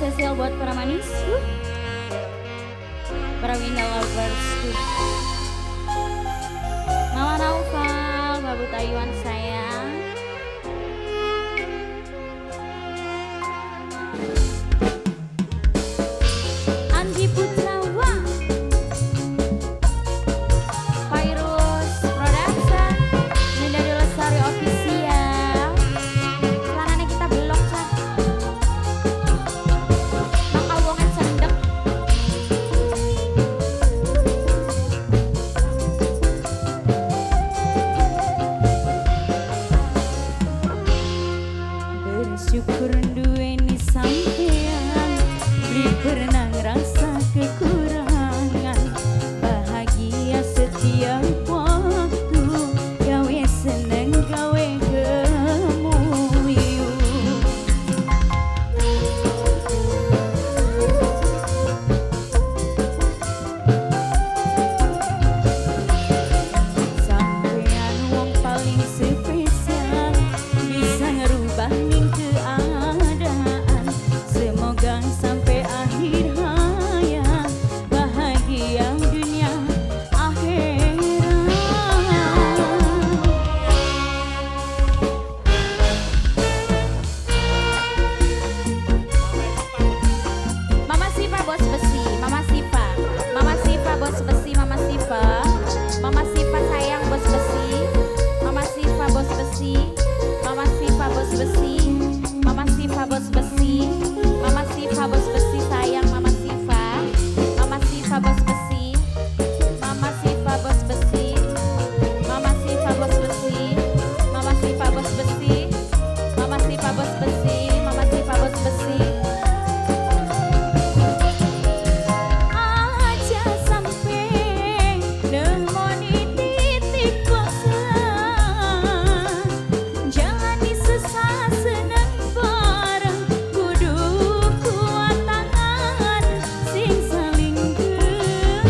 spesial buat para manis, para winda lovers, Mama Naufal, Babu Taiwan sayang. Andi Putrawa, Virus Production, Ninda Lestari Official. Celananya kita belok Cak. Maka wongan sendek. Bersyukur duweni sampean, di pernah ngerasa kekurangan, bahagia setiap waktu, gawe seneng gawe kemuyu. Sampean wong paling spesial, bisa ngerubah ning keadaan. Semoga sampai akhir hayat, bahagia dunia akhirat. Mama Siva bos besi, Mama Siva, Mama Siva bos besi, Mama Siva, Mama Siva sayang bos besi, Mama Siva bos besi, Mama Siva bos besi, Mama Siva bos besi, Mama Siva bos besi sayang Mama Siva, Mama Siva bos besi, Mama Siva bos besi, Mama Siva bos besi, Mama Siva bos besi, Mama Siva bos besi, Mama Siva bos besi. Aja sampai nemoni titik bosan, jangan disesat seneng bareng, kudu kuat tangan sing saling genggam.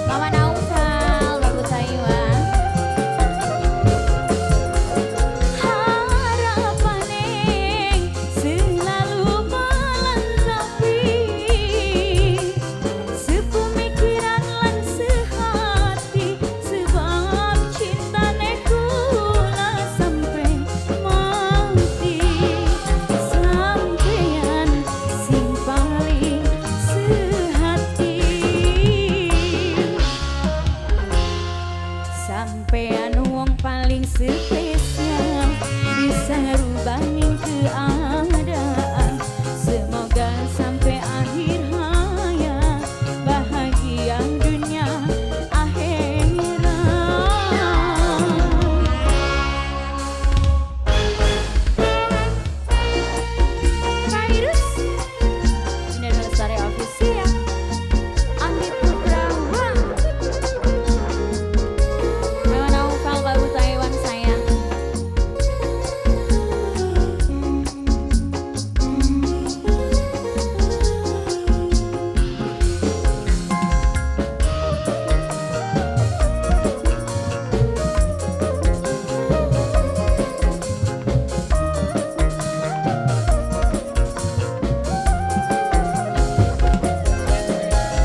Mama Naufal, Babu Taiwan. Harapane selalu melengkapi, sepemikiran lan sehati, sebab cintane kula sampai mati. Sampean sing paling sehati, sampean wong paling spesial, bisa ngerubah ning keadaan. Semoga sampai akhir hayat, bahagia dunia akhirat. Virus Ninda Lestari Official, Andi Putrawa, Mama Naufal, Babu Taiwan sayang.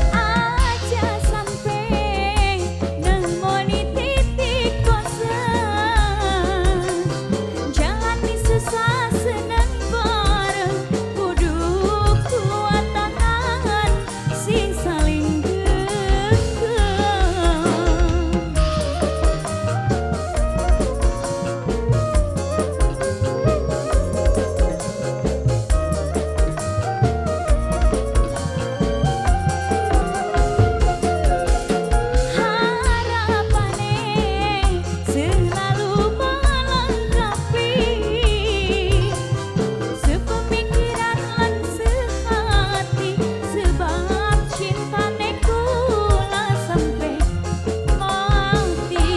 Aja sampai nemoni titik bosan, jangan disesat seneng bareng, kudu kuat tangan sing saling genggam. Harapane selalu melengkapi, sepemikiran lan sehati, sebab cintane kula sampai mati.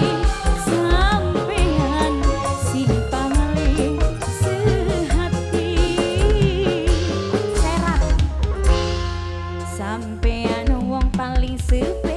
Sampean sing paling sehati, serat sampean wong paling spesial.